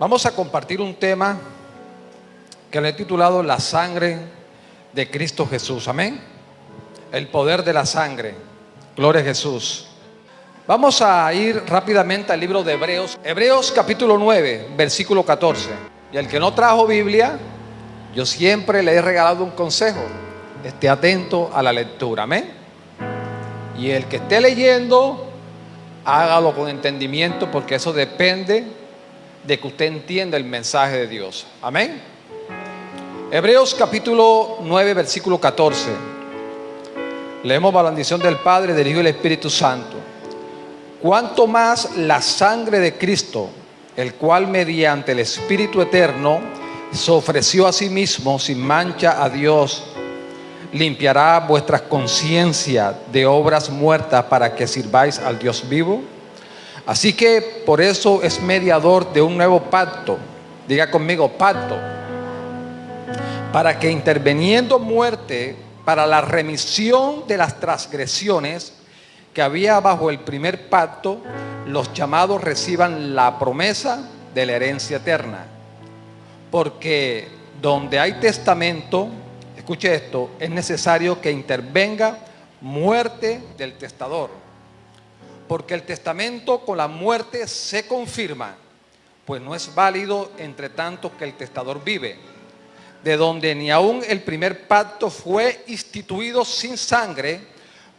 Vamos a compartir un tema que le he titulado La sangre de Cristo Jesús. Amén. El poder de la sangre. Gloria a Jesús. Vamos a ir rápidamente al libro de Hebreos. Hebreos capítulo 9, versículo 14. Y el que no trajo Biblia, yo siempre le he regalado un consejo: esté atento a la lectura. Amén. Y el que esté leyendo, hágalo con entendimiento, porque eso depende de que usted entienda el mensaje de Dios. Amén. Hebreos capítulo 9, versículo 14. Leemos bajo la bendición del Padre, del Hijo y del Espíritu Santo. Cuanto más la sangre de Cristo, el cual mediante el Espíritu eterno se ofreció a sí mismo sin mancha a Dios, limpiará vuestras conciencias de obras muertas para que sirváis al Dios vivo. Así que por eso es mediador de un nuevo pacto. Diga conmigo, pacto. Para que interviniendo muerte para la remisión de las transgresiones que había bajo el primer pacto, los llamados reciban la promesa de la herencia eterna. Porque donde hay testamento, escuche esto, es necesario que intervenga muerte del testador. Porque el testamento con la muerte se confirma, pues no es válido entre tanto que el testador vive. De donde ni aun el primer pacto fue instituido sin sangre,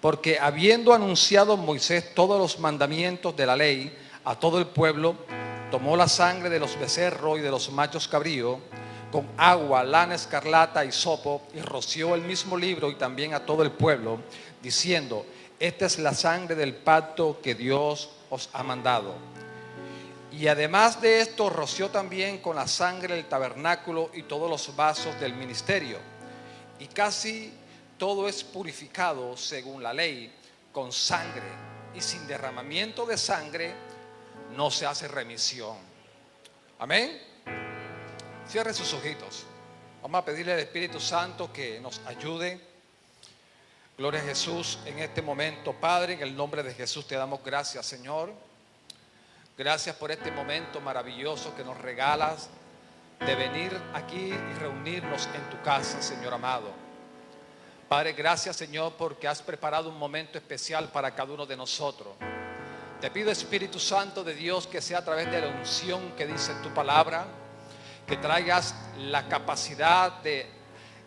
porque habiendo anunciado Moisés todos los mandamientos de la ley a todo el pueblo, tomó la sangre de los becerros y de los machos cabríos con agua, lana escarlata y hisopo, y roció el mismo libro y también a todo el pueblo, diciendo: esta es la sangre del pacto que Dios os ha mandado. Y además de esto, roció también con la sangre el tabernáculo y todos los vasos del ministerio. Y casi todo es purificado según la ley con sangre, y sin derramamiento de sangre no se hace remisión. Amén. Cierre sus ojitos. Vamos a pedirle al Espíritu Santo que nos ayude. Gloria a Jesús en este momento. Padre, en el nombre de Jesús te damos gracias, Señor. Gracias por este momento maravilloso que nos regalas de venir aquí y reunirnos en tu casa, Señor amado. Padre, gracias, Señor, porque has preparado un momento especial para cada uno de nosotros. Te pido, Espíritu Santo de Dios, que sea a través de la unción que dice en tu palabra, que traigas la capacidad de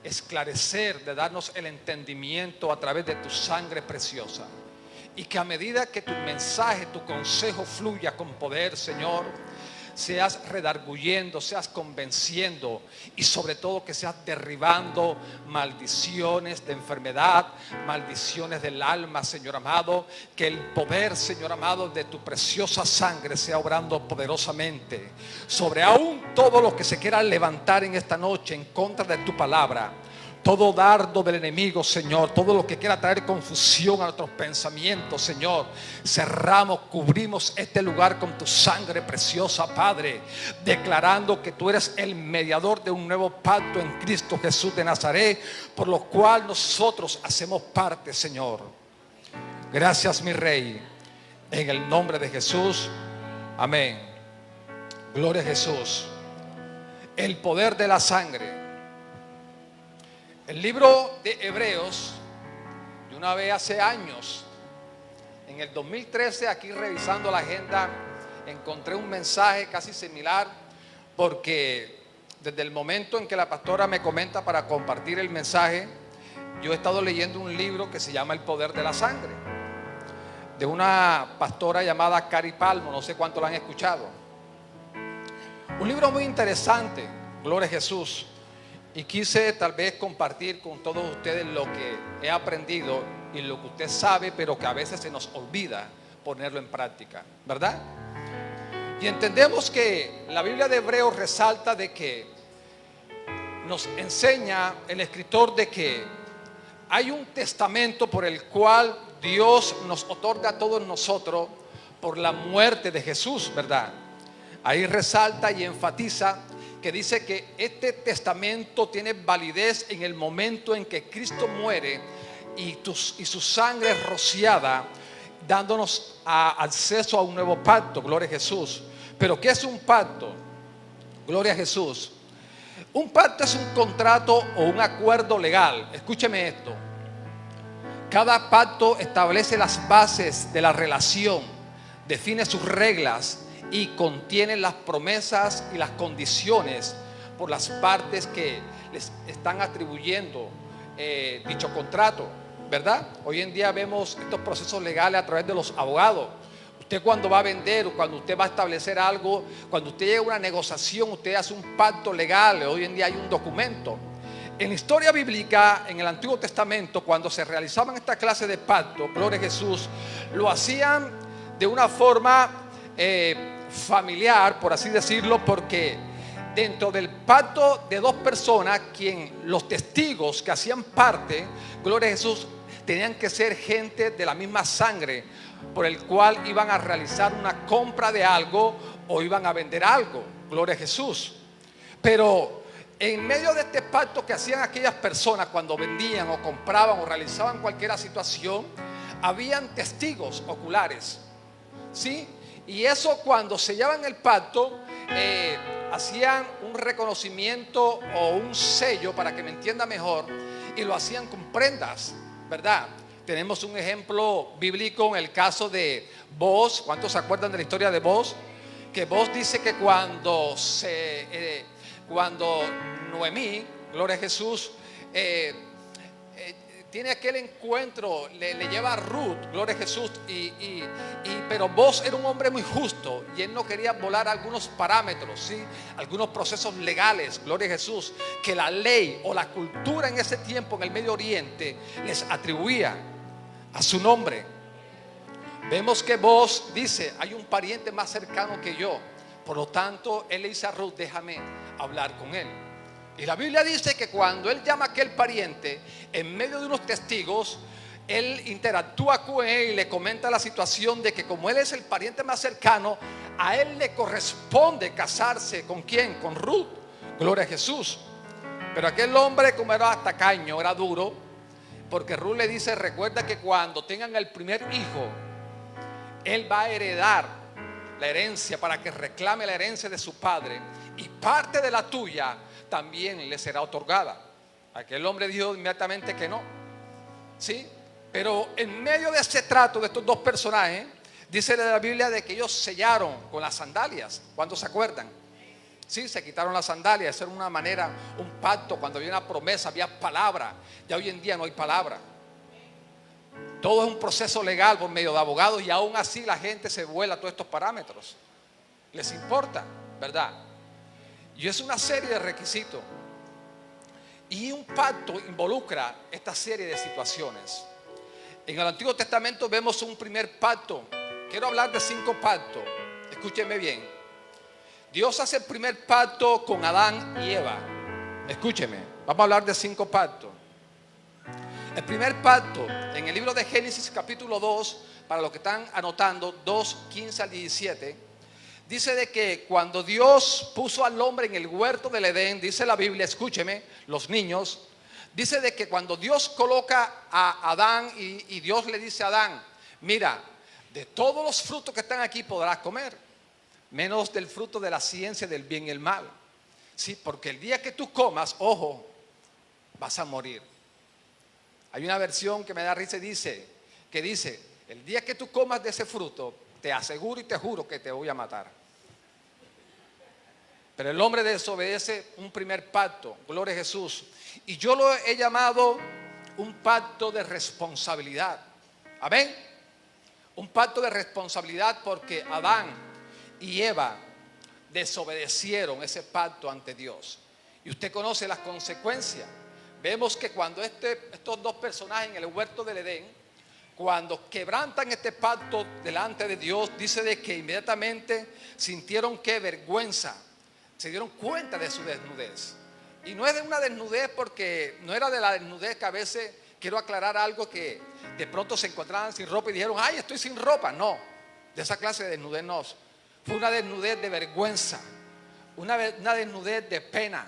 esclarecer, de darnos el entendimiento a través de tu sangre preciosa. Y que a medida que tu mensaje, tu consejo fluya con poder, Señor, seas redarguyendo, seas convenciendo, y sobre todo que seas derribando maldiciones de enfermedad, maldiciones del alma, Señor amado. Que el poder, Señor amado, de tu preciosa sangre sea obrando poderosamente sobre aún todo lo que se quiera levantar en esta noche en contra de tu palabra. Todo dardo del enemigo, Señor, todo lo que quiera traer confusión a nuestros pensamientos, Señor, cerramos, cubrimos este lugar con tu sangre preciosa, Padre, declarando que tú eres el mediador de un nuevo pacto en Cristo Jesús de Nazaret, por lo cual nosotros hacemos parte, Señor. Gracias, mi Rey, en el nombre de Jesús, amén. Gloria a Jesús. El poder de la sangre. El libro de Hebreos, de una vez hace años, en el 2013, aquí revisando la agenda, encontré un mensaje casi similar, porque desde el momento en que la pastora me comenta para compartir el mensaje, yo he estado leyendo un libro que se llama El poder de la sangre, de una pastora llamada Cari Palmo. No sé cuánto la han escuchado. Un libro muy interesante, gloria a Jesús. Y quise tal vez compartir con todos ustedes lo que he aprendido y lo que usted sabe, pero que a veces se nos olvida ponerlo en práctica, ¿verdad? Y entendemos que la Biblia de Hebreos resalta de que nos enseña el escritor de que hay un testamento por el cual Dios nos otorga a todos nosotros por la muerte de Jesús, ¿verdad? Ahí resalta y enfatiza que dice que este testamento tiene validez en el momento en que Cristo muere y su sangre es rociada, dándonos acceso a un nuevo pacto. Gloria a Jesús. Pero ¿qué es un pacto? Gloria a Jesús. Un pacto es un contrato o un acuerdo legal. Escúcheme esto. Cada pacto establece las bases de la relación, define sus reglas y contiene las promesas y las condiciones por las partes que les están atribuyendo dicho contrato, ¿verdad? Hoy en día vemos estos procesos legales a través de los abogados. Usted cuando va a vender o cuando usted va a establecer algo, cuando usted llega a una negociación, usted hace un pacto legal. Hoy en día hay un documento. En la historia bíblica, en el Antiguo Testamento, cuando se realizaban esta clase de pacto, gloria a Jesús, lo hacían de una forma familiar, por así decirlo, porque dentro del pacto de dos personas, los testigos que hacían parte, gloria a Jesús, tenían que ser gente de la misma sangre, por el cual iban a realizar una compra de algo o iban a vender algo, gloria a Jesús. Pero en medio de este pacto que hacían aquellas personas cuando vendían o compraban o realizaban cualquier situación, habían testigos oculares, ¿sí? Y eso, cuando sellaban el pacto, hacían un reconocimiento o un sello, para que me entienda mejor, y lo hacían con prendas, ¿verdad? Tenemos un ejemplo bíblico en el caso de Booz. ¿Cuántos se acuerdan de la historia de Booz? Que Booz dice que cuando Noemí, gloria a Jesús, tiene aquel encuentro, le lleva a Ruth, gloria a Jesús, pero Booz era un hombre muy justo y él no quería volar algunos parámetros, ¿sí? Algunos procesos legales, gloria a Jesús, que la ley o la cultura en ese tiempo en el Medio Oriente les atribuía a su nombre. Vemos que Booz dice: hay un pariente más cercano que yo, por lo tanto él le dice a Ruth: déjame hablar con él. Y la Biblia dice que cuando él llama a aquel pariente, en medio de unos testigos, él interactúa con él y le comenta la situación de que como él es el pariente más cercano, a él le corresponde casarse. ¿Con quién? Con Ruth, gloria a Jesús. Pero aquel hombre, como era tacaño, era duro, porque Ruth le dice: recuerda que cuando tengan el primer hijo, él va a heredar la herencia, para que reclame la herencia de su padre, y parte de la tuya también le será otorgada. Aquel hombre dijo inmediatamente que no, ¿sí? Pero en medio de ese trato de estos dos personajes, dice la Biblia de que ellos sellaron con las sandalias. ¿Cuántos se acuerdan? Sí, se quitaron las sandalias. Eso era una manera, un pacto. Cuando había una promesa, había palabra. Ya hoy en día no hay palabra. Todo es un proceso legal por medio de abogados, y aún así la gente se vuela todos estos parámetros. Les importa, ¿verdad? Y es una serie de requisitos. Y un pacto involucra esta serie de situaciones. En el Antiguo Testamento vemos un primer pacto. Quiero hablar de 5 pactos. Escúchenme bien. Dios hace el primer pacto con Adán y Eva. Escúcheme, vamos a hablar de 5 pactos. El primer pacto, en el libro de Génesis capítulo 2, para los que están anotando, 2, 15 al 17, dice de que cuando Dios puso al hombre en el huerto del Edén, dice la Biblia, escúcheme, los niños, dice de que cuando Dios coloca a Adán y Dios le dice a Adán: mira, de todos los frutos que están aquí podrás comer, menos del fruto de la ciencia del bien y el mal. Sí, porque el día que tú comas, ojo, vas a morir. Hay una versión que me da risa y dice: el día que tú comas de ese fruto, te aseguro y te juro que te voy a matar. Pero el hombre desobedece un primer pacto, gloria a Jesús. Y yo lo he llamado un pacto de responsabilidad. Amén. Un pacto de responsabilidad, porque Adán y Eva desobedecieron ese pacto ante Dios. Y usted conoce las consecuencias. Vemos que cuando estos dos personajes en el huerto del Edén, cuando quebrantan este pacto delante de Dios, dice de que inmediatamente sintieron que vergüenza, se dieron cuenta de su desnudez. Y no es de una desnudez, porque no era de la desnudez que a veces, quiero aclarar algo, que de pronto se encontraban sin ropa y dijeron: ay, estoy sin ropa. No, de esa clase de desnudez no. Fue una desnudez de vergüenza, una desnudez de pena.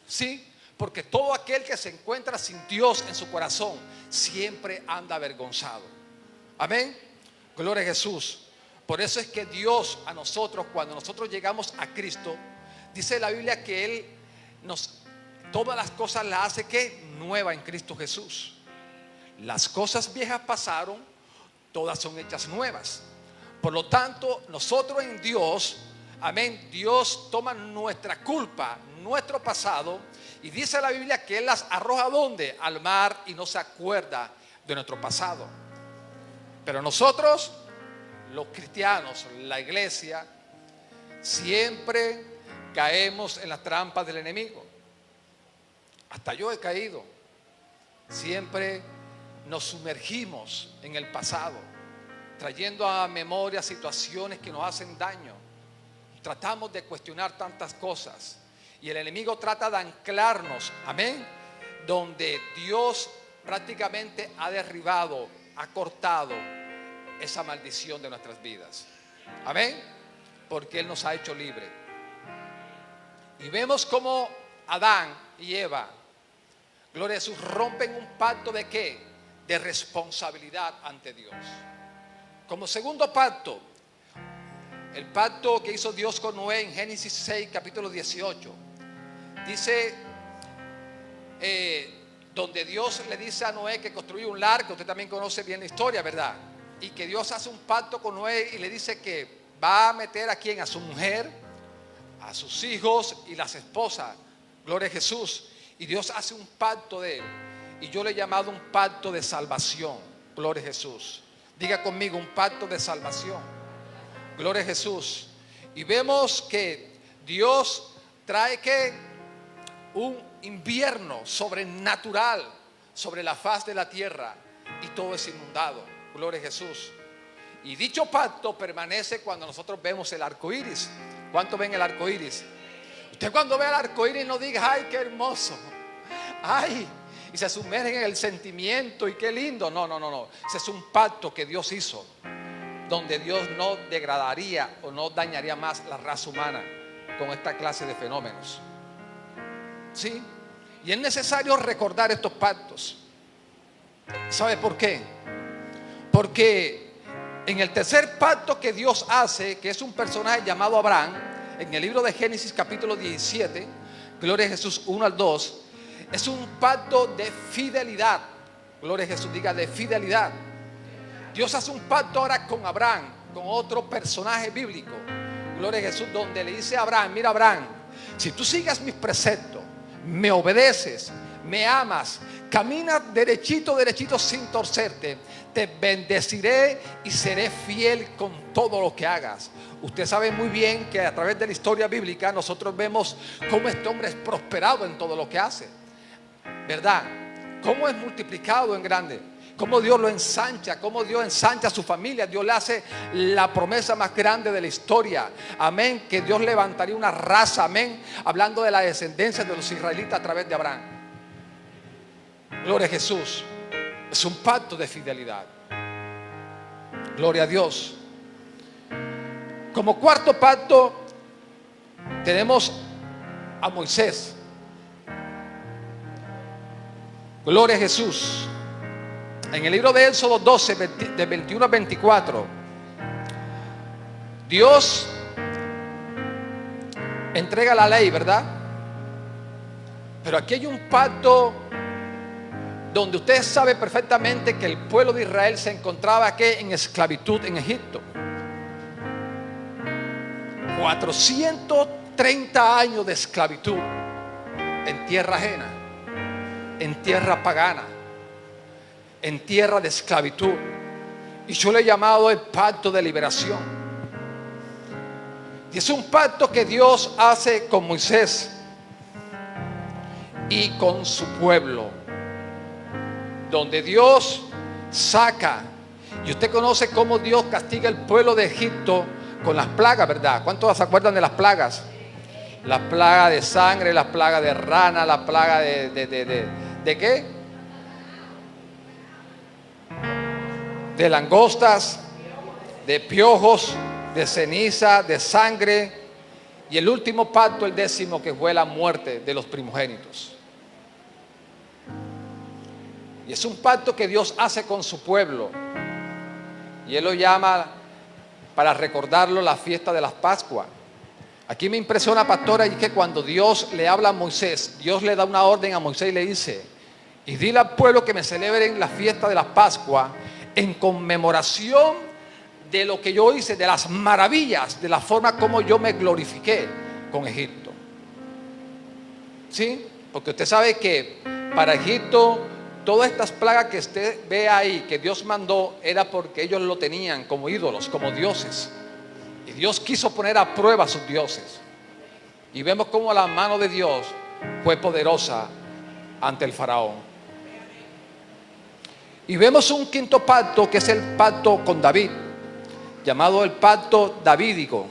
Sí, porque todo aquel que se encuentra sin Dios en su corazón siempre anda avergonzado. Amén. Gloria a Jesús. Por eso es que Dios a nosotros, cuando nosotros llegamos a Cristo, Dice la Biblia que Él todas las cosas las hace que nueva en Cristo Jesús. Las cosas viejas pasaron, todas son hechas nuevas. Por lo tanto, nosotros en Dios, amén, Dios toma nuestra culpa, nuestro pasado, y dice la Biblia que Él las arroja ¿dónde? Al mar, y no se acuerda de nuestro pasado. Pero nosotros, los cristianos, la iglesia, siempre caemos en las trampas del enemigo. Hasta yo he caído. Siempre nos sumergimos en el pasado, trayendo a memoria situaciones que nos hacen daño. Tratamos de cuestionar tantas cosas, y el enemigo trata de anclarnos, amén, donde Dios prácticamente ha derribado, ha cortado esa maldición de nuestras vidas, amén, porque Él nos ha hecho libre. Y vemos como Adán y Eva, gloria a Jesús, rompen un pacto ¿de qué? De responsabilidad ante Dios. Como segundo pacto, el pacto que hizo Dios con Noé en Génesis 6, capítulo 18. Dice, donde Dios le dice a Noé que construye un arca. Usted también conoce bien la historia, ¿verdad? Y que Dios hace un pacto con Noé y le dice que va a meter a quién, a su mujer, a sus hijos y las esposas. Gloria a Jesús. Y Dios hace un pacto de él, y yo le he llamado un pacto de salvación. Gloria a Jesús. Diga conmigo, un pacto de salvación. Gloria a Jesús. Y vemos que Dios trae que un invierno sobrenatural sobre la faz de la tierra, y todo es inundado. Gloria a Jesús. Y dicho pacto permanece cuando nosotros vemos el arco iris. ¿Cuántos ven el arco iris? Usted cuando ve el arco iris no diga, ay, qué hermoso, ay, y se sumergen en el sentimiento y qué lindo. No. Ese es un pacto que Dios hizo, donde Dios no degradaría o no dañaría más la raza humana con esta clase de fenómenos. ¿Sí? Y es necesario recordar estos pactos. ¿Sabe por qué? Porque en el tercer pacto que Dios hace, que es un personaje llamado Abraham, en el libro de Génesis capítulo 17, gloria a Jesús, 1 al 2, es un pacto de fidelidad. Gloria a Jesús, diga de fidelidad. Dios hace un pacto ahora con Abraham, con otro personaje bíblico, gloria a Jesús, donde le dice a Abraham, mira Abraham, si tú sigues mis preceptos, me obedeces, me amas, caminas derechito sin torcerte, te bendeciré y seré fiel con todo lo que hagas. Usted sabe muy bien que a través de la historia bíblica nosotros vemos cómo este hombre es prosperado en todo lo que hace, ¿verdad? Cómo es multiplicado en grande, cómo Dios lo ensancha, cómo Dios ensancha a su familia. Dios le hace la promesa más grande de la historia, amén, que Dios levantaría una raza, amén, hablando de la descendencia de los israelitas a través de Abraham. Gloria a Jesús. Es un pacto de fidelidad. Gloria a Dios. Como cuarto pacto tenemos a Moisés. Gloria a Jesús. En el libro de Éxodo 12, de 21 a 24, Dios entrega la ley, ¿verdad? Pero aquí hay un pacto donde usted sabe perfectamente que el pueblo de Israel se encontraba aquí en esclavitud en Egipto. 430 años de esclavitud en tierra ajena, en tierra pagana, en tierra de esclavitud. Y yo le he llamado el pacto de liberación. Y es un pacto que Dios hace con Moisés y con su pueblo, donde Dios saca. Y usted conoce cómo Dios castiga el pueblo de Egipto con las plagas, ¿verdad? ¿Cuántos se acuerdan de las plagas? La plaga de sangre, la plaga de rana, la plaga ¿de qué? De langostas, de piojos, de ceniza, de sangre. Y el último pacto, el 10º, que fue la muerte de los primogénitos. Y es un pacto que Dios hace con su pueblo. Y Él lo llama, para recordarlo, la fiesta de las Pascuas. Aquí me impresiona, pastora, y que cuando Dios le habla a Moisés, Dios le da una orden a Moisés y le dice: y dile al pueblo que me celebren la fiesta de la Pascua en conmemoración de lo que yo hice, de las maravillas, de la forma como yo me glorifiqué con Egipto. ¿Sí? Porque usted sabe que para Egipto todas estas plagas que usted ve ahí, que Dios mandó, era porque ellos lo tenían como ídolos, como dioses. Y Dios quiso poner a prueba a sus dioses. Y vemos cómo la mano de Dios fue poderosa ante el faraón. Y vemos un quinto pacto, que es el pacto con David, llamado el pacto davídico.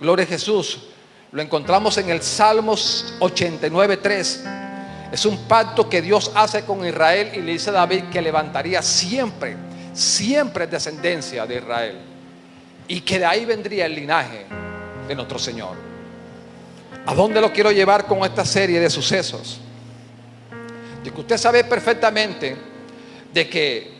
Gloria a Jesús. Lo encontramos en el Salmos 89:3. Es un pacto que Dios hace con Israel y le dice a David que levantaría siempre descendencia de Israel, y que de ahí vendría el linaje de nuestro Señor. ¿A dónde lo quiero llevar con esta serie de sucesos? De que usted sabe perfectamente de que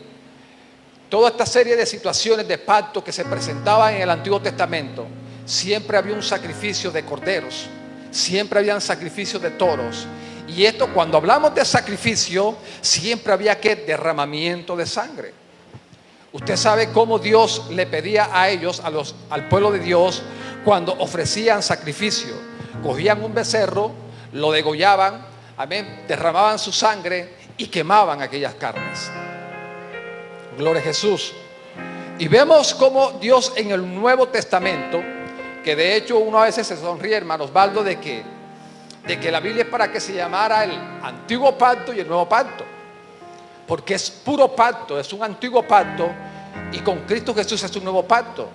toda esta serie de situaciones de pacto que se presentaban en el Antiguo Testamento, siempre había un sacrificio de corderos, siempre habían sacrificios de toros. Y esto, cuando hablamos de sacrificio, siempre había que derramamiento de sangre. Usted sabe cómo Dios le pedía a ellos, al pueblo de Dios, cuando ofrecían sacrificio. Cogían un becerro, lo degollaban, amén, derramaban su sangre y quemaban aquellas carnes. Gloria a Jesús. Y vemos cómo Dios en el Nuevo Testamento, que de hecho uno a veces se sonríe, hermano Osvaldo, de que la Biblia es para que se llamara el Antiguo Pacto y el Nuevo Pacto, porque es puro pacto, es un antiguo pacto, y con Cristo Jesús es un nuevo pacto,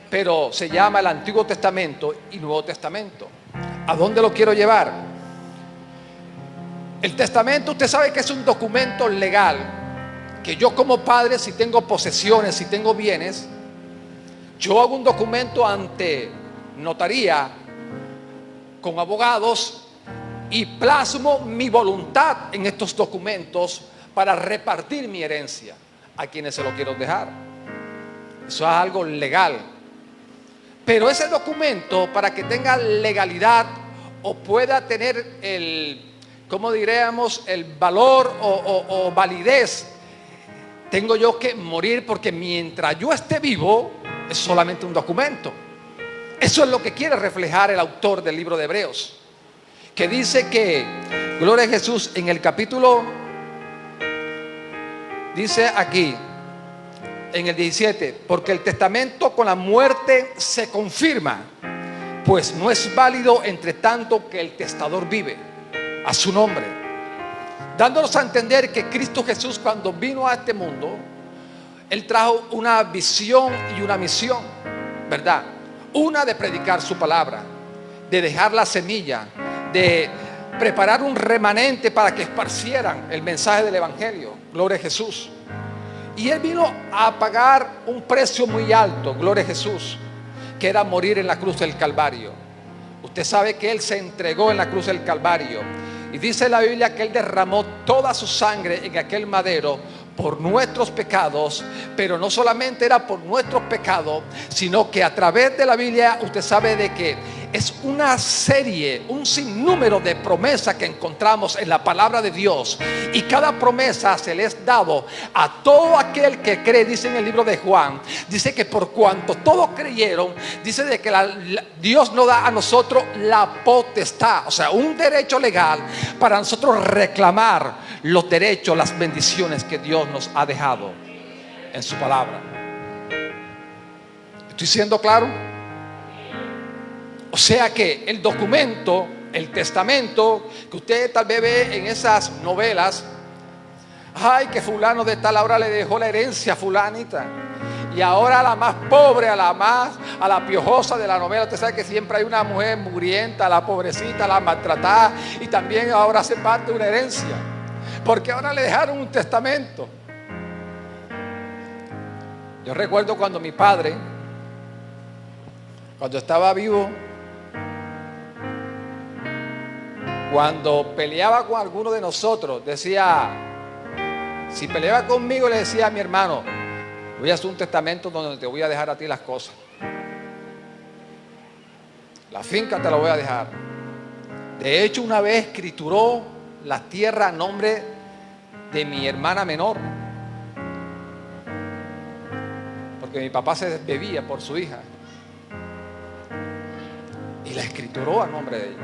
pero se llama el Antiguo Testamento y Nuevo Testamento. ¿A dónde lo quiero llevar? El testamento, usted sabe que es un documento legal, que yo como padre, si tengo posesiones, si tengo bienes, yo hago un documento ante notaría con abogados y plasmo mi voluntad en estos documentos para repartir mi herencia a quienes se lo quiero dejar. Eso es algo legal. Pero ese documento, para que tenga legalidad o pueda tener ¿cómo diríamos? El valor o validez, tengo yo que morir, porque mientras yo esté vivo es solamente un documento. Eso es lo que quiere reflejar el autor del libro de Hebreos, que dice que, gloria a Jesús, en el capítulo, dice aquí, en el 17, porque el testamento con la muerte se confirma, pues no es válido entre tanto que el testador vive, a su nombre, dándonos a entender que Cristo Jesús, cuando vino a este mundo, Él trajo una visión y una misión, ¿verdad? Una, de predicar su palabra, de dejar la semilla, de preparar un remanente para que esparcieran el mensaje del evangelio. Gloria a Jesús. Y Él vino a pagar un precio muy alto, gloria a Jesús, que era morir en la cruz del Calvario. Usted sabe que Él se entregó en la cruz del Calvario, y dice la Biblia que Él derramó toda su sangre en aquel madero por nuestros pecados. Pero no solamente era por nuestros pecados, sino que a través de la Biblia usted sabe de que es una serie, un sinnúmero de promesas que encontramos en la palabra de Dios, y cada promesa se le es dado a todo aquel que cree. Dice en el libro de Juan, dice que por cuanto todos creyeron, dice de que Dios nos da a nosotros la potestad, o sea, un derecho legal para nosotros reclamar los derechos, las bendiciones que Dios nos ha dejado en su palabra. ¿Estoy siendo claro? O sea que el documento, el testamento que usted tal vez ve en esas novelas, ay, que fulano de tal ahora le dejó la herencia a fulanita, y ahora a la más pobre, a la piojosa de la novela, usted sabe que siempre hay una mujer mugrienta, la pobrecita, la maltratada, y también ahora hace parte de una herencia, porque ahora le dejaron un testamento. Yo recuerdo cuando mi padre, cuando estaba vivo, cuando peleaba con alguno de nosotros, decía, si peleaba conmigo, le decía a mi hermano, voy a hacer un testamento donde te voy a dejar a ti las cosas. La finca te la voy a dejar. De hecho, una vez escrituró la tierra a nombre de mi hermana menor, porque mi papá se desbebía por su hija, y la escrituró a nombre de ella.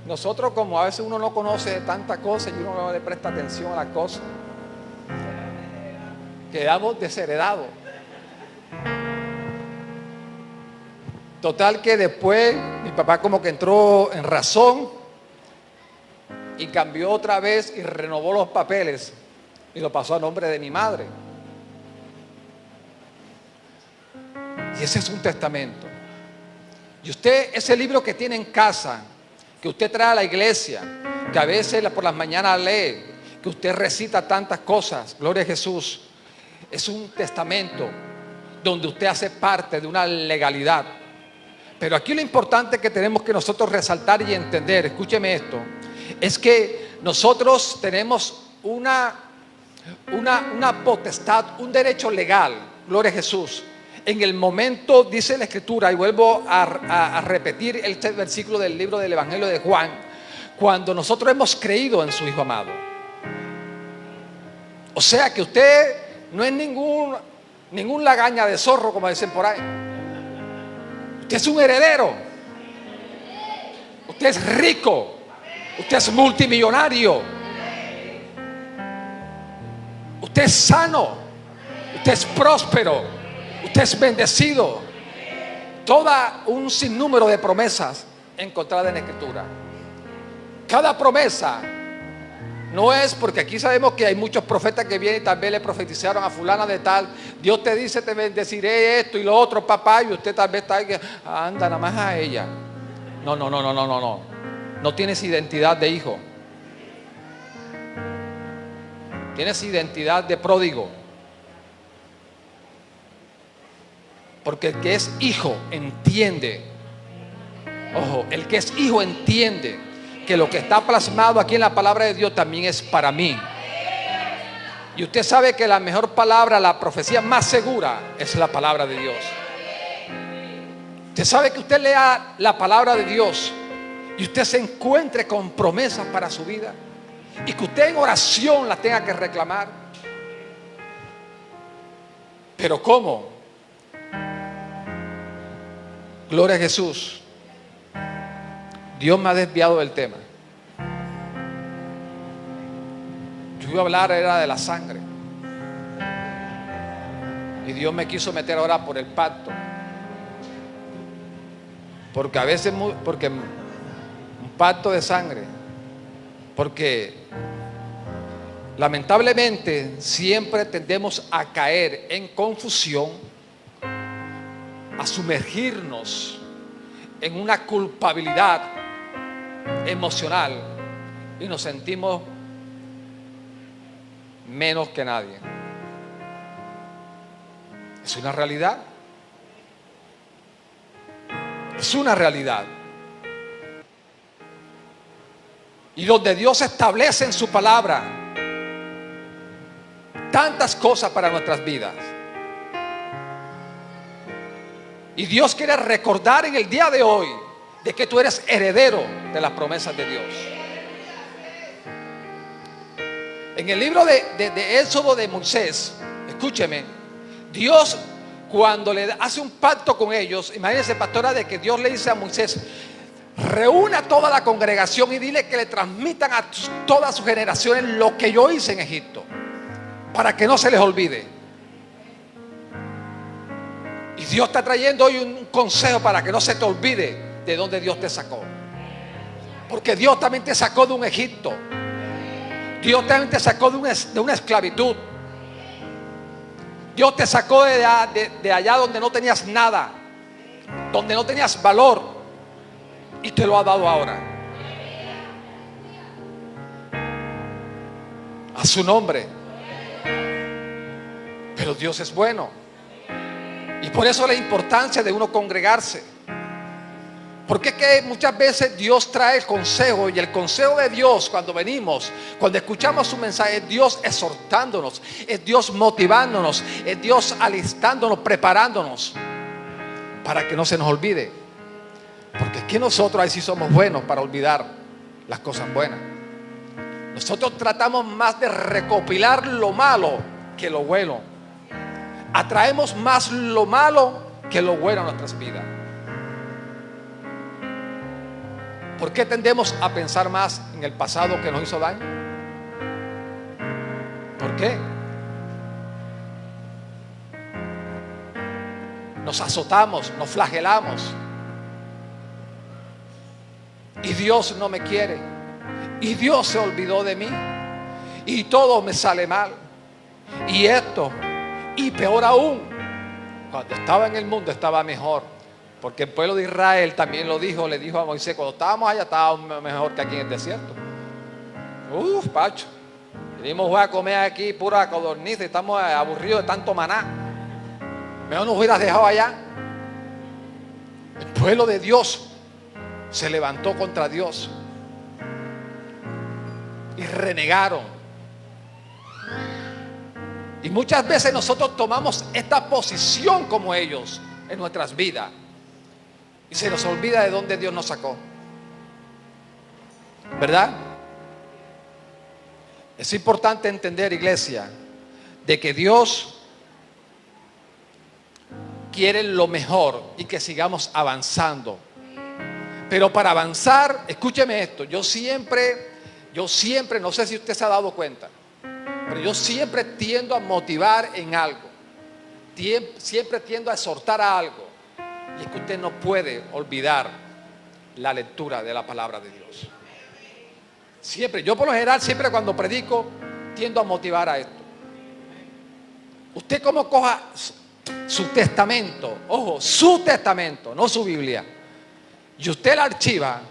Nosotros, como a veces uno no conoce tantas cosas y uno no le presta atención a las cosas, quedamos desheredados. Total que después mi papá como que entró en razón y cambió otra vez y renovó los papeles y lo pasó a nombre de mi madre. Y ese es un testamento. Y usted, ese libro que tiene en casa, que usted trae a la iglesia, que a veces por las mañanas lee, que usted recita tantas cosas, gloria a Jesús, es un testamento donde usted hace parte de una legalidad. Pero aquí lo importante que tenemos que nosotros resaltar y entender, escúcheme esto, es que nosotros tenemos una potestad, un derecho legal, gloria a Jesús. En el momento, dice la Escritura, y vuelvo a repetir este versículo del libro del Evangelio de Juan, cuando nosotros hemos creído en su Hijo amado. O sea que usted no es ningún lagaña de zorro, como dicen por ahí. Usted es un heredero. Usted es rico. Usted es multimillonario. Usted es sano. Usted es próspero. Usted es bendecido. Toda un sinnúmero de promesas encontradas en la Escritura. Cada promesa no es porque aquí sabemos que hay muchos profetas que vienen y también le profetizaron a fulana de tal. Dios te dice, te bendeciré esto y lo otro, papá, y usted tal vez está ahí que anda nada más a ella. No. No tienes identidad de hijo. Tienes identidad de pródigo. Porque el que es hijo entiende. Ojo, el que es hijo entiende que lo que está plasmado aquí en la palabra de Dios también es para mí. Y usted sabe que la mejor palabra, la profecía más segura es la palabra de Dios. Usted sabe que usted lea la palabra de Dios y usted se encuentre con promesas para su vida y que usted en oración las tenga que reclamar. Pero ¿cómo? Gloria a Jesús. Dios me ha desviado del tema. Yo iba a hablar era de la sangre. Y Dios me quiso meter ahora por el pacto. Porque a veces, porque un pacto de sangre. Porque lamentablemente siempre tendemos a caer en confusión, a sumergirnos en una culpabilidad emocional y nos sentimos menos que nadie. Es una realidad. Es una realidad. Y donde Dios establece en su palabra tantas cosas para nuestras vidas. Y Dios quiere recordar en el día de hoy de que tú eres heredero de las promesas de Dios. En el libro de Éxodo de Moisés, escúcheme, Dios cuando le hace un pacto con ellos, imagínense, pastora, de que Dios le dice a Moisés: reúna a toda la congregación y dile que le transmitan a todas sus generaciones lo que yo hice en Egipto, para que no se les olvide. Y Dios está trayendo hoy un consejo para que no se te olvide de dónde Dios te sacó. Porque Dios también te sacó de un Egipto. Dios también te sacó de una esclavitud. Dios te sacó de allá donde no tenías nada, donde no tenías valor, y te lo ha dado ahora. A su nombre. Pero Dios es bueno. Y por eso la importancia de uno congregarse. Porque es que muchas veces Dios trae el consejo, y el consejo de Dios cuando venimos, cuando escuchamos su mensaje, es Dios exhortándonos, es Dios motivándonos, es Dios alistándonos, preparándonos para que no se nos olvide. Porque es que nosotros ahí sí somos buenos para olvidar las cosas buenas. Nosotros tratamos más de recopilar lo malo que lo bueno. Atraemos más lo malo que lo bueno a nuestras vidas. ¿Por qué tendemos a pensar más en el pasado que nos hizo daño? ¿Por qué? Nos azotamos, nos flagelamos. Y Dios no me quiere. Y Dios se olvidó de mí. Y todo me sale mal. Y esto. Y peor aún, cuando estaba en el mundo estaba mejor. Porque el pueblo de Israel también lo dijo, le dijo a Moisés, cuando estábamos allá estábamos mejor que aquí en el desierto. Pacho, venimos a comer aquí pura codorniz, estamos aburridos de tanto maná. Mejor nos hubieras dejado allá. El pueblo de Dios se levantó contra Dios y renegaron. Y muchas veces nosotros tomamos esta posición como ellos en nuestras vidas. Y se nos olvida de dónde Dios nos sacó. ¿Verdad? Es importante entender, iglesia, de que Dios quiere lo mejor y que sigamos avanzando. Pero para avanzar, escúcheme esto, yo siempre, no sé si usted se ha dado cuenta, pero yo siempre tiendo a motivar en algo. Siempre tiendo a exhortar a algo. Y es que usted no puede olvidar la lectura de la palabra de Dios. Siempre, yo por lo general, siempre cuando predico, tiendo a motivar a esto. Usted como coja su testamento, ojo, su testamento, no su Biblia, y usted la archiva,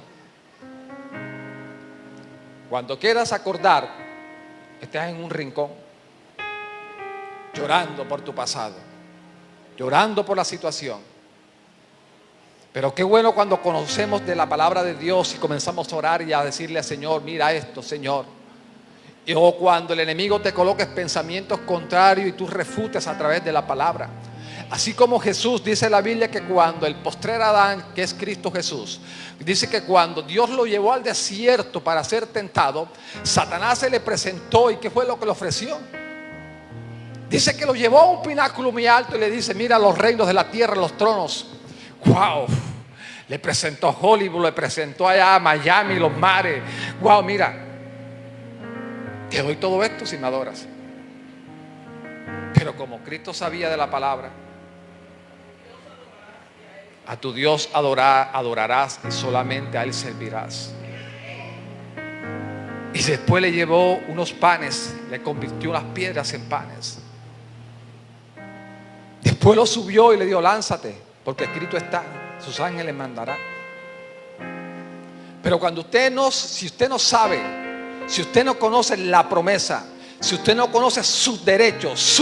cuando quieras acordar, estás en un rincón, llorando por tu pasado, llorando por la situación. Pero qué bueno cuando conocemos de la palabra de Dios y comenzamos a orar y a decirle al Señor, mira esto, Señor. O cuando el enemigo te coloque pensamientos contrarios y tú refutes a través de la palabra. Así como Jesús, dice la Biblia que cuando el postrer Adán, que es Cristo Jesús, dice que cuando Dios lo llevó al desierto para ser tentado, Satanás se le presentó. ¿Y qué fue lo que le ofreció? Dice que lo llevó a un pináculo muy alto y le dice, mira los reinos de la tierra, los tronos. Wow, le presentó Hollywood, le presentó allá a Miami, los mares. Wow, mira, te doy todo esto si me adoras. Pero como Cristo sabía de la palabra, a tu Dios adorarás y solamente a Él servirás. Y después le llevó unos panes, le convirtió unas piedras en panes. Después lo subió y le dijo, lánzate. Porque escrito está, sus ángeles mandarán. Pero cuando si usted no sabe, si usted no conoce la promesa, si usted no conoce sus derechos,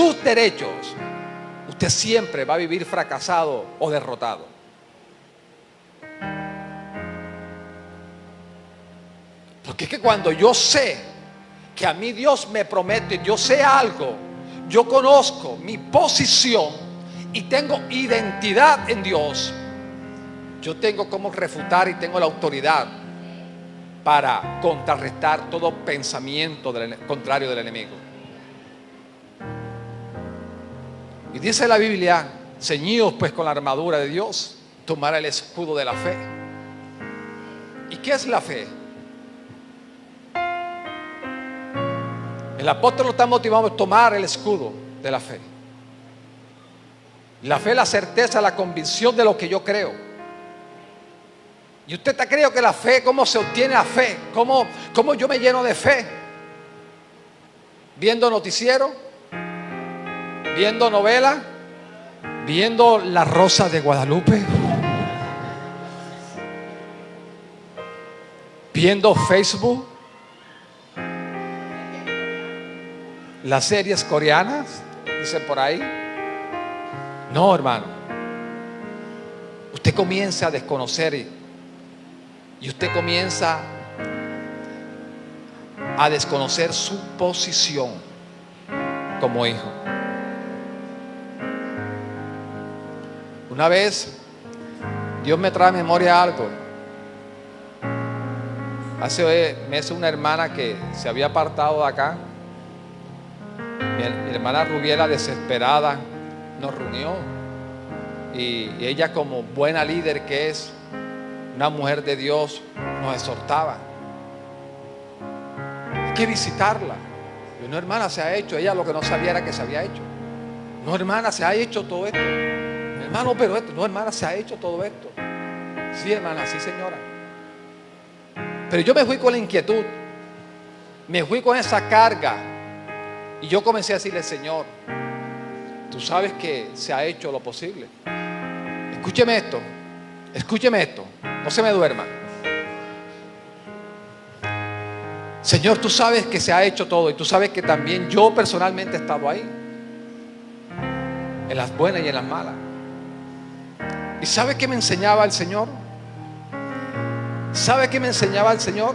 usted siempre va a vivir fracasado o derrotado. Porque es que cuando yo sé que a mí Dios me promete, yo sé algo, yo conozco mi posición y tengo identidad en Dios, yo tengo cómo refutar y tengo la autoridad para contrarrestar todo pensamiento contrario del enemigo. Y dice la Biblia, ceñidos pues con la armadura de Dios, tomar el escudo de la fe. ¿Y qué es la fe? El apóstol lo está motivando a tomar el escudo de la fe. La fe es la certeza, la convicción de lo que yo creo. Y usted está creyendo que la fe, ¿cómo se obtiene la fe? ¿Cómo yo me lleno de fe? ¿Viendo noticiero? ¿Viendo novela? ¿Viendo La Rosa de Guadalupe? ¿Viendo Facebook? ¿Las series coreanas? Dicen por ahí. No, hermano. Usted comienza a desconocer y usted comienza a desconocer su posición como hijo. Una vez Dios me trae a memoria algo. Hace meses una hermana que se había apartado de acá, mi hermana Rubiela, desesperada, nos reunió. Y ella, como buena líder que es, una mujer de Dios, nos exhortaba. Hay que visitarla. Yo, no, hermana, se ha hecho. Ella lo que no sabía era que se había hecho. No, hermana, se ha hecho todo esto. Hermano, pero esto. No, hermana, se ha hecho todo esto. Sí, hermana, sí, señora. Pero yo me fui con la inquietud. Me fui con esa carga. Y yo comencé a decirle: Señor, tú sabes que se ha hecho lo posible. Escúcheme esto. Escúcheme esto. No se me duerma. Señor, tú sabes que se ha hecho todo. Y tú sabes que también yo personalmente he estado ahí, en las buenas y en las malas. ¿Y sabe qué me enseñaba el Señor? ¿Sabe qué me enseñaba el Señor?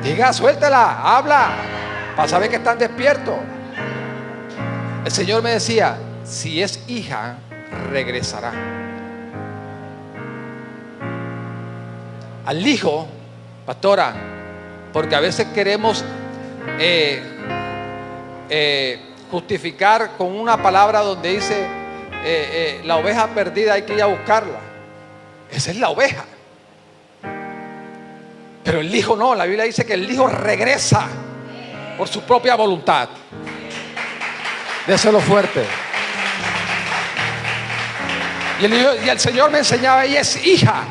Diga, suéltala, habla, para saber que están despiertos. El Señor me decía: si es hija, regresará. Al hijo, pastora, porque a veces queremos justificar con una palabra donde dice la oveja perdida hay que ir a buscarla. Esa es la oveja. Pero el hijo no. La Biblia dice que el hijo regresa por su propia voluntad. Déselo fuerte. Y el Señor me enseñaba: ella es hija.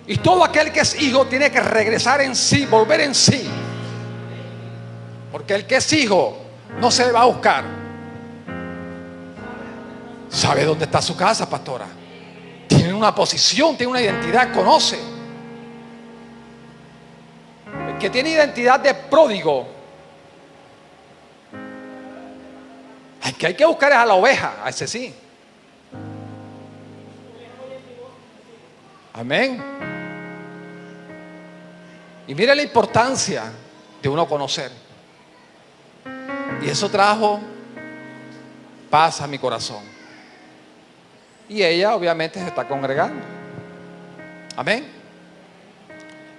Y todo aquel que es hijo tiene que regresar en sí, volver en sí. Porque el que es hijo no se va a buscar. ¿Sabe dónde está su casa, pastora? Tiene una posición, tiene una identidad, conoce. El que tiene identidad de pródigo, el que hay que buscar es a la oveja, a ese sí. Amén. Y mire la importancia de uno conocer. Y eso trajo paz a mi corazón. Y ella obviamente se está congregando. Amén.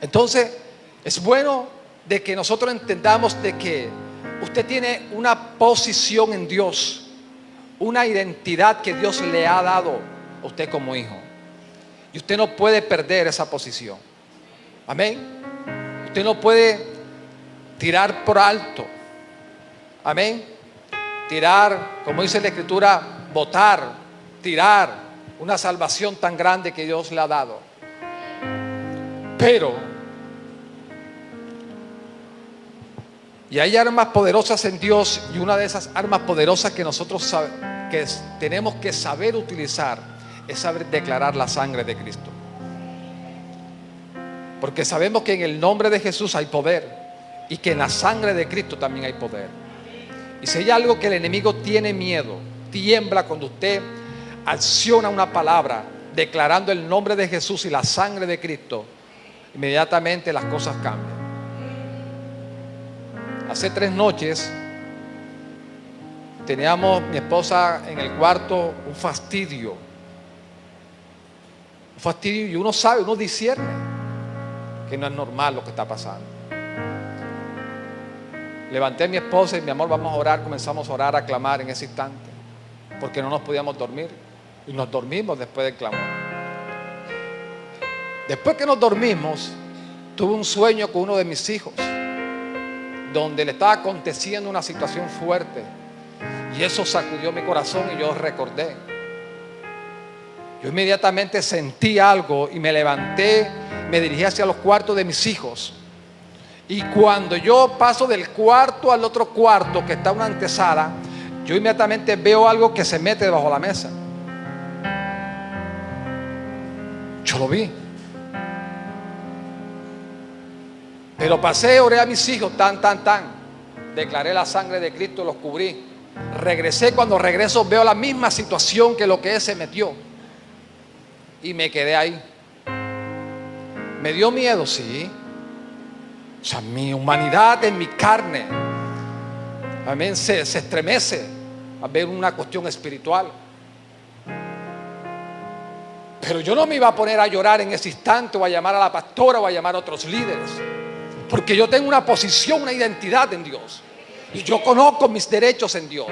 Entonces es bueno de que nosotros entendamos de que usted tiene una posición en Dios, una identidad que Dios le ha dado a usted como hijo. Y usted no puede perder esa posición. Amén. Usted no puede tirar por alto. Amén. Tirar, como dice la Escritura, botar, tirar una salvación tan grande que Dios le ha dado. Pero, y hay armas poderosas en Dios, y una de esas armas poderosas que nosotros tenemos que saber utilizar es saber declarar la sangre de Cristo. Porque sabemos que en el nombre de Jesús hay poder, y que en la sangre de Cristo también hay poder. Y si hay algo que el enemigo tiene miedo, tiembla cuando usted acciona una palabra declarando el nombre de Jesús y la sangre de Cristo, inmediatamente las cosas cambian. Hace 3 noches teníamos mi esposa en el cuarto un fastidio, y uno sabe, uno discierne que no es normal lo que está pasando. Levanté a mi esposa y: mi amor, vamos a orar. Comenzamos a orar, a clamar en ese instante, porque no nos podíamos dormir, y nos dormimos después del clamor. Después que nos dormimos, tuve un sueño con uno de mis hijos, donde le estaba aconteciendo una situación fuerte, y eso sacudió mi corazón y yo recordé. Yo inmediatamente sentí algo y me levanté, me dirigí hacia los cuartos de mis hijos. Y cuando yo paso del cuarto al otro cuarto, que está una antesala, yo inmediatamente veo algo que se mete debajo de la mesa. Yo lo vi. Pero pasé, oré a mis hijos, tan. Declaré la sangre de Cristo, los cubrí. Regresé, cuando regreso veo la misma situación que lo que se metió. Y me quedé ahí. Me dio miedo, sí. O sea, mi humanidad en mi carne, amén, se estremece a ver una cuestión espiritual. Pero yo no me iba a poner a llorar en ese instante, o a llamar a la pastora, o a llamar a otros líderes, porque yo tengo una posición, una identidad en Dios, y yo conozco mis derechos en Dios,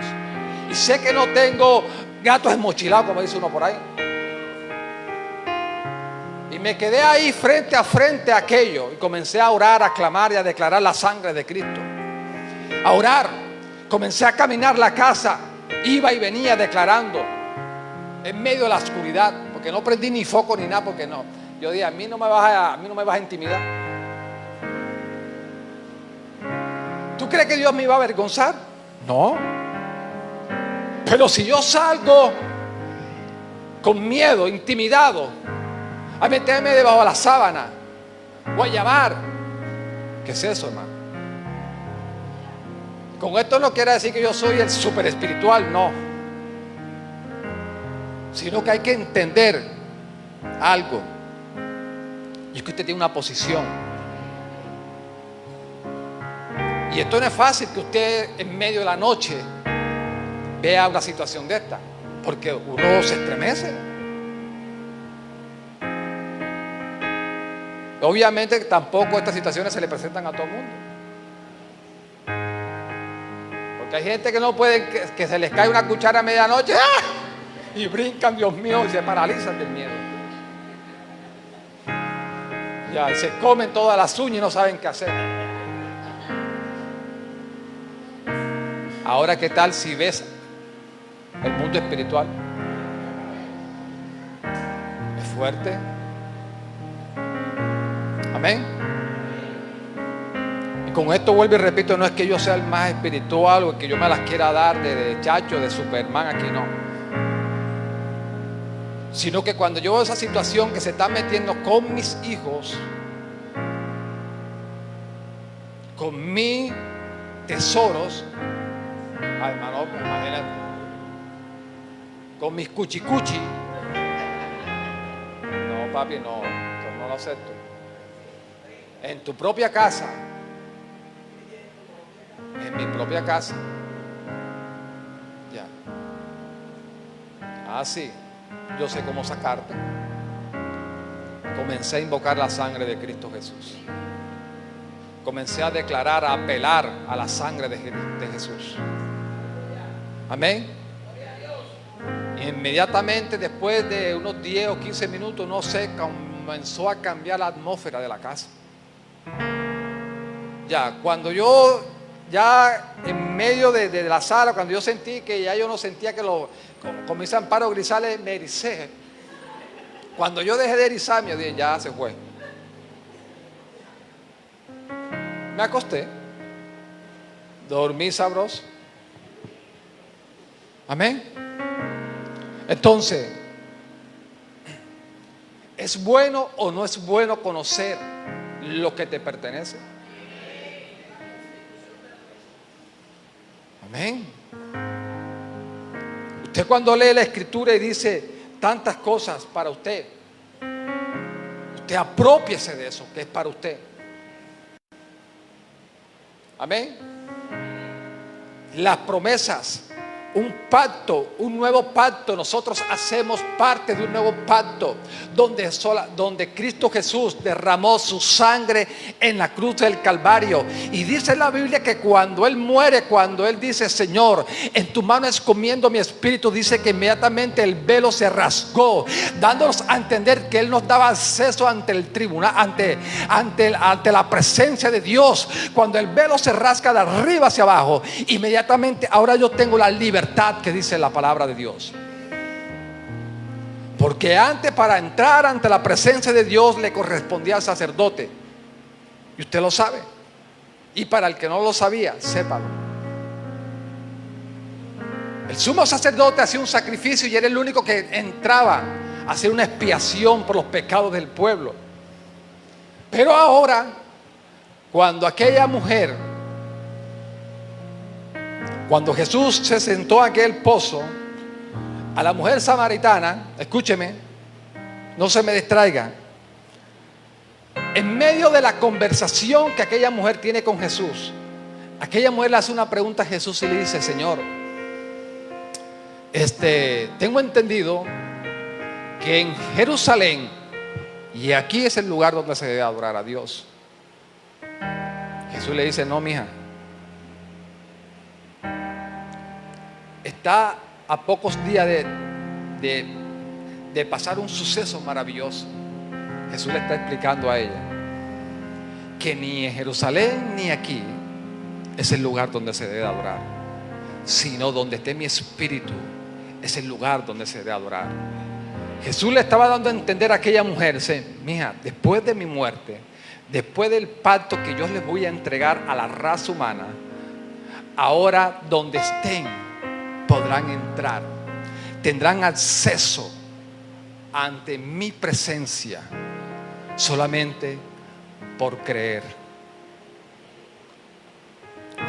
y sé que no tengo gatos enmochilados, como dice uno por ahí. Y me quedé ahí frente a aquello, y comencé a orar, a clamar y a declarar la sangre de Cristo. A orar, comencé a caminar la casa, iba y venía declarando en medio de la oscuridad, porque no prendí ni foco ni nada, porque no. Yo dije, a mí no me vas a intimidar. ¿Tú crees que Dios me iba a avergonzar? No. Pero si yo salgo con miedo, intimidado, a meterme debajo de la sábana o a llamar, ¿qué es eso, hermano? Con esto no quiere decir que yo soy el súper espiritual, no, sino que hay que entender algo, y es que usted tiene una posición, y esto no es fácil que usted en medio de la noche vea una situación de esta, porque uno se estremece. Obviamente tampoco estas situaciones se le presentan a todo el mundo, porque hay gente que no puede, que se les cae una cuchara a medianoche, ¡ah!, y brincan, Dios mío, y se paralizan del miedo. Ya, y se comen todas las uñas y no saben qué hacer. Ahora, ¿qué tal si ves el mundo espiritual? Es fuerte. Amén. Y con esto vuelvo y repito, no es que yo sea el más espiritual, o que yo me las quiera dar de chacho, de Superman, aquí no. Sino que cuando yo veo esa situación que se está metiendo con mis hijos, con mis tesoros, ay, hermano, imagínate, con mis cuchicuchi, no, papi, no, yo no lo acepto. En tu propia casa, en mi propia casa, ya. Ah, sí, yo sé cómo sacarte. Comencé a invocar la sangre de Cristo Jesús. Comencé a declarar, a apelar a la sangre de Jesús. Amén. Y inmediatamente después de unos 10 o 15 minutos, no sé, comenzó a cambiar la atmósfera de la casa. Ya, cuando yo, ya en medio de la sala, cuando yo sentí que ya yo no sentía que con mis amparos grisales me ericé. Cuando yo dejé de erizarme, dije, ya se fue. Me acosté, dormí sabroso. Amén. Entonces, ¿es bueno o no es bueno conocer lo que te pertenece? Amén. Usted cuando lee la escritura y dice tantas cosas para usted, usted aprópiese de eso que es para usted. Amén. Las promesas, un pacto, un nuevo pacto. Nosotros hacemos parte de un nuevo pacto donde Cristo Jesús derramó su sangre en la cruz del Calvario. Y dice la Biblia que cuando Él muere, cuando Él dice, Señor, en tu mano encomiendo mi espíritu, dice que inmediatamente el velo se rasgó, dándonos a entender que Él nos daba acceso ante el tribunal, ante la presencia de Dios. Cuando el velo se rasga de arriba hacia abajo, inmediatamente ahora yo tengo la libertad que dice la palabra de Dios. Porque antes, para entrar ante la presencia de Dios, le correspondía al sacerdote, y usted lo sabe. Y para el que no lo sabía, sépalo. El sumo sacerdote hacía un sacrificio y era el único que entraba a hacer una expiación por los pecados del pueblo. Pero ahora, cuando aquella mujer, cuando Jesús se sentó a aquel pozo, a la mujer samaritana, escúcheme, no se me distraiga, en medio de la conversación que aquella mujer tiene con Jesús, aquella mujer le hace una pregunta a Jesús y le dice, Señor, tengo entendido que en Jerusalén, y aquí es el lugar donde se debe adorar a Dios. Jesús le dice: no, mija, está a pocos días de pasar un suceso maravilloso. Jesús le está explicando a ella que ni en Jerusalén ni aquí es el lugar donde se debe adorar, sino donde esté mi espíritu es el lugar donde se debe adorar. Jesús le estaba dando a entender a aquella mujer: mija, después de mi muerte, después del pacto que yo les voy a entregar a la raza humana, ahora donde estén podrán entrar, tendrán acceso ante mi presencia solamente por creer.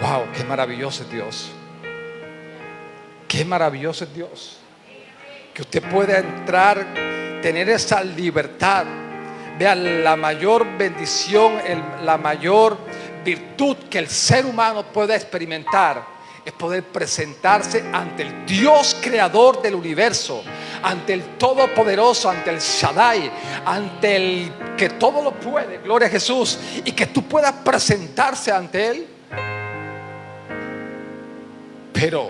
Wow, qué maravilloso es Dios. Qué maravilloso es Dios. Que usted pueda entrar, tener esa libertad. Vean, la mayor bendición, la mayor virtud que el ser humano pueda experimentar es poder presentarse ante el Dios creador del universo, ante el Todopoderoso, ante el Shaddai, ante el que todo lo puede, gloria a Jesús, y que tú puedas presentarse ante Él. Pero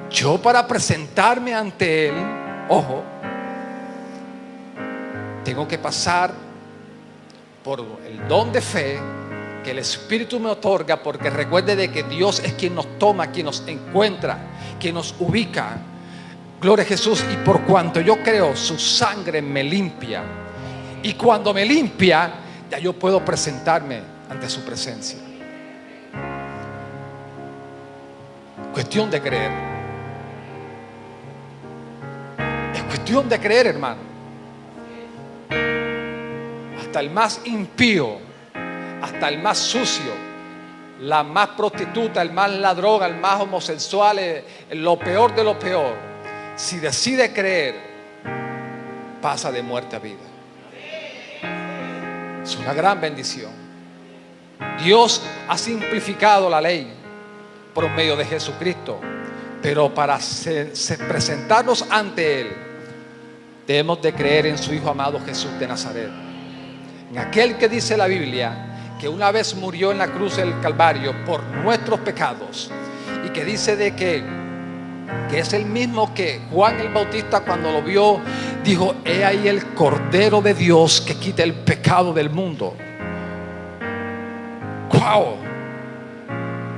yo, para presentarme ante Él, ojo, tengo que pasar por el don de fe que el Espíritu me otorga, porque recuerde de que Dios es quien nos toma, quien nos encuentra, quien nos ubica. Gloria a Jesús. Y por cuanto yo creo, su sangre me limpia, y cuando me limpia, ya yo puedo presentarme ante su presencia. Cuestión de creer. Es cuestión de creer, hermano. Hasta el más impío, hasta el más sucio, la más prostituta, el más ladrón, el más homosexual, lo peor de lo peor, si decide creer, pasa de muerte a vida. Es una gran bendición. Dios ha simplificado la ley por medio de Jesucristo, pero para presentarnos ante Él, debemos de creer en su Hijo amado Jesús de Nazaret, en aquel que dice la Biblia que una vez murió en la cruz del Calvario por nuestros pecados, y que dice de que es el mismo que Juan el Bautista, cuando lo vio, dijo: he ahí el Cordero de Dios que quita el pecado del mundo. ¡Wow!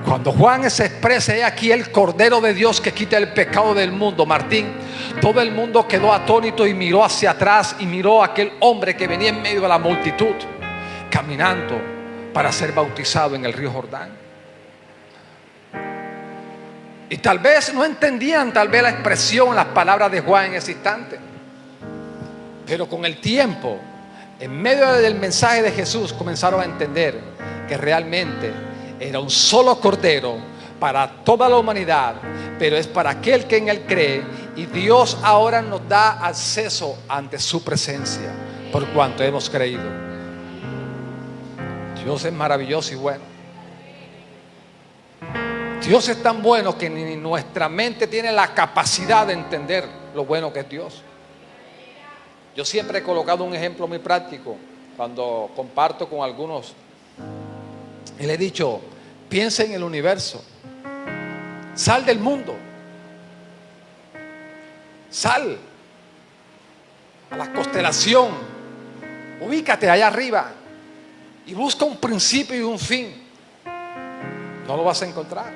Cuando Juan se expresa: he aquí el Cordero de Dios que quita el pecado del mundo, Martín, todo el mundo quedó atónito y miró hacia atrás y miró a aquel hombre que venía en medio de la multitud, caminando para ser bautizado en el río Jordán. Y tal vez no entendían la expresión, las palabras de Juan en ese instante, pero con el tiempo, en medio del mensaje de Jesús, comenzaron a entender que realmente era un solo Cordero para toda la humanidad, pero es para aquel que en Él cree. Y Dios ahora nos da acceso ante su presencia por cuanto hemos creído. Dios es maravilloso y bueno. Dios es tan bueno que ni nuestra mente tiene la capacidad de entender lo bueno que es Dios. Yo siempre he colocado un ejemplo muy práctico cuando comparto con algunos, y le he dicho: piensa en el universo, sal del mundo, sal a la constelación, ubícate allá arriba y busca un principio y un fin. No lo vas a encontrar,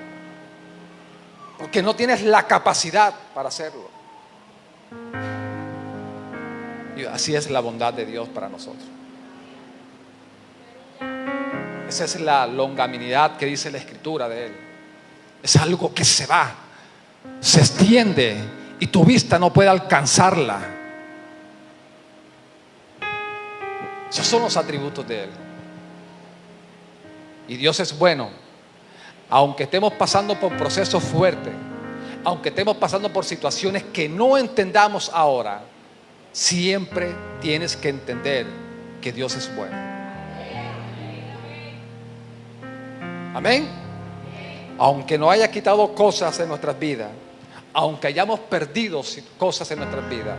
porque no tienes la capacidad para hacerlo. Y así es la bondad de Dios para nosotros. Esa es la longanimidad que dice la Escritura de Él. Es algo que se va, se extiende y tu vista no puede alcanzarla. Esos son los atributos de Él. Y Dios es bueno. Aunque estemos pasando por procesos fuertes, aunque estemos pasando por situaciones que no entendamos ahora, siempre tienes que entender que Dios es bueno. Amén. Aunque no haya quitado cosas en nuestras vidas, aunque hayamos perdido cosas en nuestras vidas,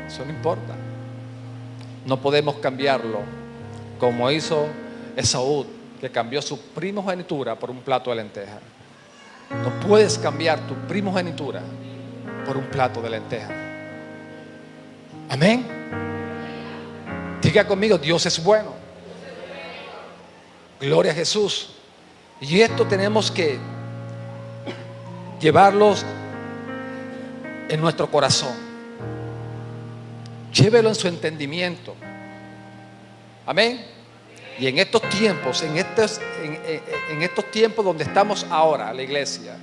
Eso no importa. No podemos cambiarlo como hizo Esaú, que cambió su primogenitura por un plato de lentejas. No puedes cambiar tu primogenitura por un plato de lentejas. Amén. Diga conmigo, Dios es bueno. Gloria a Jesús. Y esto tenemos que llevarlos en nuestro corazón. Llévelo en su entendimiento. Amén. Y en estos tiempos, en estos tiempos donde estamos ahora, la iglesia,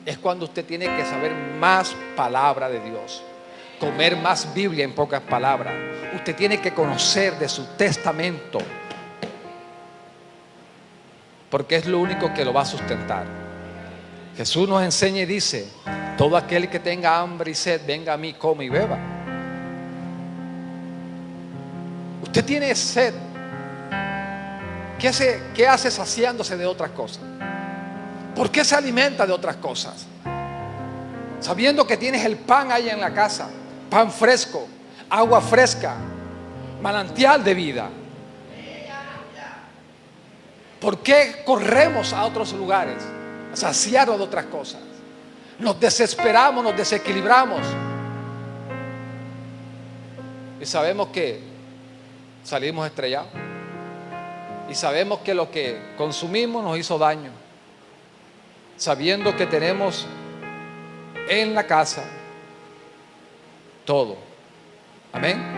es cuando usted tiene que saber más palabra de Dios, comer más Biblia, en pocas palabras. Usted tiene que conocer de su testamento, porque es lo único que lo va a sustentar. Jesús nos enseña y dice: todo aquel que tenga hambre y sed, venga a mí, come y beba. Usted tiene sed. ¿Qué hace saciándose de otras cosas? ¿Por qué se alimenta de otras cosas? Sabiendo que tienes el pan ahí en la casa, pan fresco, agua fresca, manantial de vida. ¿Por qué corremos a otros lugares a saciarnos de otras cosas? Nos desesperamos, nos desequilibramos y sabemos que salimos estrellados. Y sabemos que lo que consumimos nos hizo daño, sabiendo que tenemos en la casa todo. Amén.